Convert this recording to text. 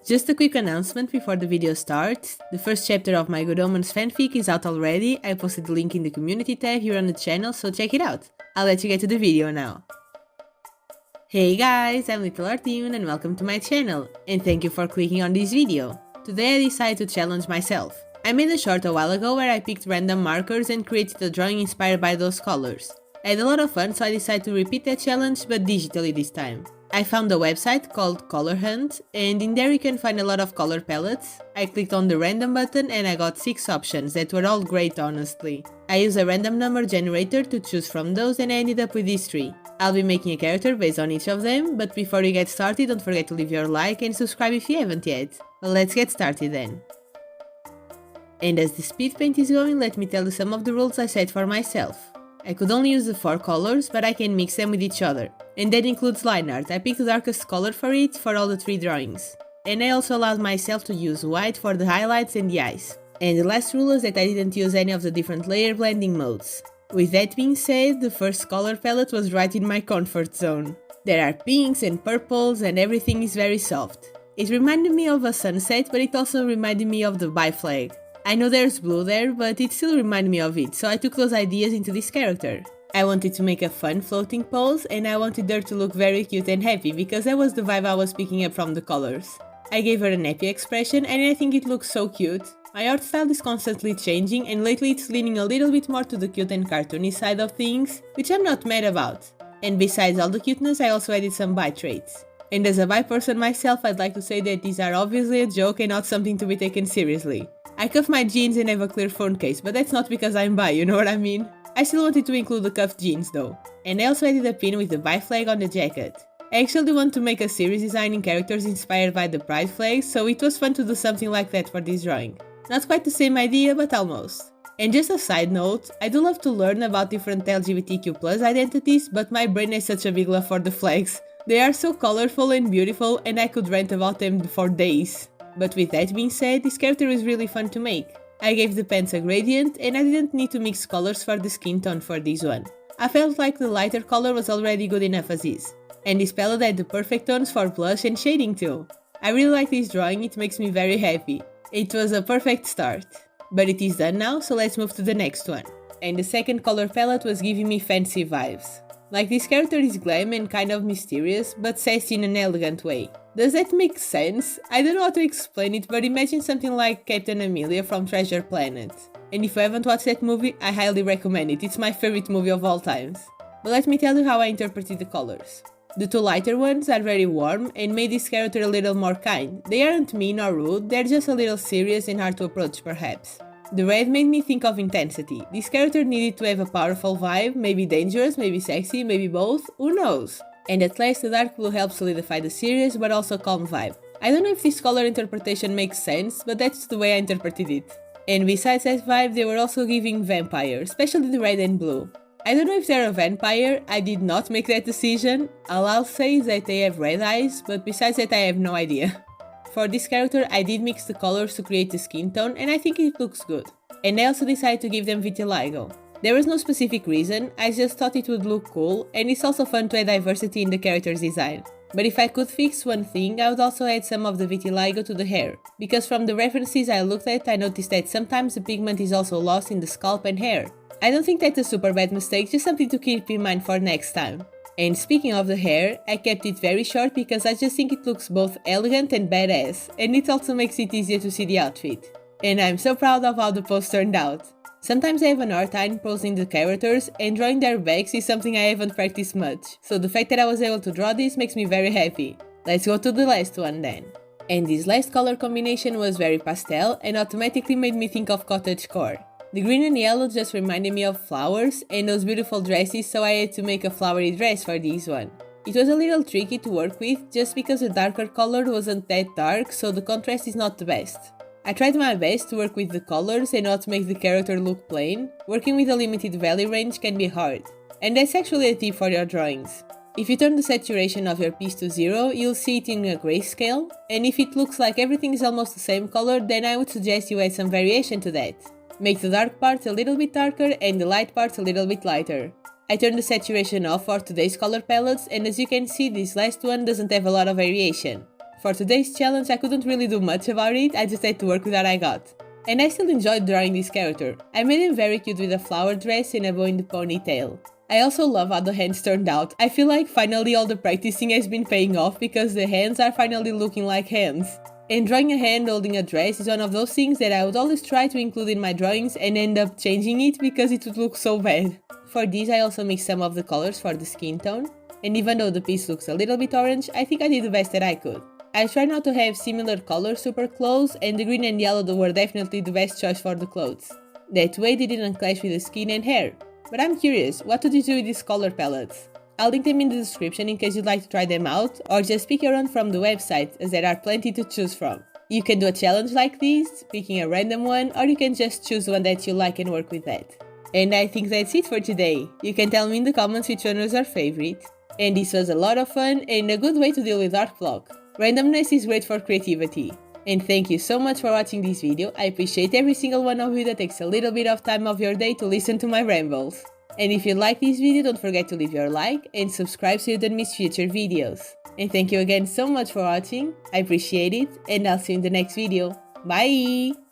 Just a quick announcement before the video starts. The first chapter of my Good Omens fanfic is out already. I posted the link in the community tab here on the channel, so check it out. I'll let you get to the video now. Hey guys, I'm Little Artune and welcome to my channel, and thank you for clicking on this video. Today I decided to challenge myself. I made a short a while ago where I picked random markers and created a drawing inspired by those colors. I had a lot of fun, so I decided to repeat that challenge, but digitally this time. I found a website called Color Hunt, and in there you can find a lot of color palettes. I clicked on the random button and I got 6 options that were all great honestly. I used a random number generator to choose from those and I ended up with these 3. I'll be making a character based on each of them, but before you get started don't forget to leave your like and subscribe if you haven't yet. Well, let's get started then. And as the speed paint is going, let me tell you some of the rules I set for myself. I could only use the 4 colors, but I can mix them with each other. And that includes line art. I picked the darkest color for it for all the 3 drawings. And I also allowed myself to use white for the highlights and the eyes. And the last rule is that I didn't use any of the different layer blending modes. With that being said, the first color palette was right in my comfort zone. There are pinks and purples and everything is very soft. It reminded me of a sunset, but it also reminded me of the bi flag. I know there's blue there, but it still reminded me of it, so I took those ideas into this character. I wanted to make a fun floating pose, and I wanted her to look very cute and happy, because that was the vibe I was picking up from the colors. I gave her an happy expression, and I think it looks so cute. My art style is constantly changing, and lately it's leaning a little bit more to the cute and cartoony side of things, which I'm not mad about. And besides all the cuteness, I also added some bi traits. And as a bi person myself, I'd like to say that these are obviously a joke and not something to be taken seriously. I cuff my jeans and have a clear phone case, but that's not because I'm bi, you know what I mean? I still wanted to include the cuffed jeans though. And I also added a pin with the bi flag on the jacket. I actually want to make a series designing characters inspired by the pride flag, so it was fun to do something like that for this drawing. Not quite the same idea, but almost. And just a side note, I do love to learn about different LGBTQ+ identities, but my brain has such a big love for the flags. They are so colorful and beautiful, and I could rant about them for days. But with that being said, this character is really fun to make. I gave the pants a gradient and I didn't need to mix colors for the skin tone for this one. I felt like the lighter color was already good enough as is. And this palette had the perfect tones for blush and shading too. I really like this drawing, it makes me very happy. It was a perfect start. But it is done now, so let's move to the next one. And the second color palette was giving me fancy vibes. Like this character is glam and kind of mysterious, but sassy in an elegant way. Does that make sense? I don't know how to explain it, but imagine something like Captain Amelia from Treasure Planet. And if you haven't watched that movie, I highly recommend it, it's my favorite movie of all times. But let me tell you how I interpreted the colors. The 2 lighter ones are very warm and made this character a little more kind. They aren't mean or rude, they're just a little serious and hard to approach perhaps. The red made me think of intensity. This character needed to have a powerful vibe, maybe dangerous, maybe sexy, maybe both, who knows? And at last the dark blue helps solidify the serious but also calm vibe. I don't know if this color interpretation makes sense, but that's the way I interpreted it. And besides that vibe, they were also giving vampire, especially the red and blue. I don't know if they're a vampire, I did not make that decision. All I'll say is that they have red eyes, but besides that I have no idea. For this character I did mix the colors to create the skin tone and I think it looks good. And I also decided to give them vitiligo. There was no specific reason, I just thought it would look cool and it's also fun to add diversity in the character's design. But if I could fix one thing, I would also add some of the vitiligo to the hair. Because from the references I looked at, I noticed that sometimes the pigment is also lost in the scalp and hair. I don't think that's a super bad mistake, just something to keep in mind for next time. And speaking of the hair, I kept it very short because I just think it looks both elegant and badass, and it also makes it easier to see the outfit. And I'm so proud of how the pose turned out. Sometimes I have an hard time posing the characters, and drawing their backs is something I haven't practiced much, so the fact that I was able to draw this makes me very happy. Let's go to the last one then. And this last color combination was very pastel and automatically made me think of cottagecore. The green and yellow just reminded me of flowers and those beautiful dresses, so I had to make a flowery dress for this one. It was a little tricky to work with just because the darker color wasn't that dark, so the contrast is not the best. I tried my best to work with the colors and not make the character look plain. Working with a limited value range can be hard. And that's actually a tip for your drawings. If you turn the saturation of your piece to 0, you'll see it in a grayscale, and if it looks like everything is almost the same color, then I would suggest you add some variation to that. Make the dark parts a little bit darker and the light parts a little bit lighter. I turned the saturation off for today's color palettes, and as you can see, this last one doesn't have a lot of variation. For today's challenge I couldn't really do much about it, I just had to work with what I got. And I still enjoyed drawing this character. I made him very cute with a flower dress and a bow in the ponytail. I also love how the hands turned out. I feel like finally all the practicing has been paying off because the hands are finally looking like hands. And drawing a hand holding a dress is one of those things that I would always try to include in my drawings and end up changing it because it would look so bad. For this I also mixed some of the colors for the skin tone. And even though the piece looks a little bit orange, I think I did the best that I could. I tried not to have similar colors super close, and the green and yellow were definitely the best choice for the clothes. That way they didn't clash with the skin and hair. But I'm curious, what did you do with these color palettes? I'll link them in the description in case you'd like to try them out, or just pick your own from the website, as there are plenty to choose from. You can do a challenge like this, picking a random one, or you can just choose one that you like and work with that. And I think that's it for today. You can tell me in the comments which one was your favorite. And this was a lot of fun and a good way to deal with art block. Randomness is great for creativity. And thank you so much for watching this video. I appreciate every single one of you that takes a little bit of time of your day to listen to my rambles. And if you like this video, don't forget to leave your like and subscribe so you don't miss future videos. And thank you again so much for watching. I appreciate it, and I'll see you in the next video. Bye!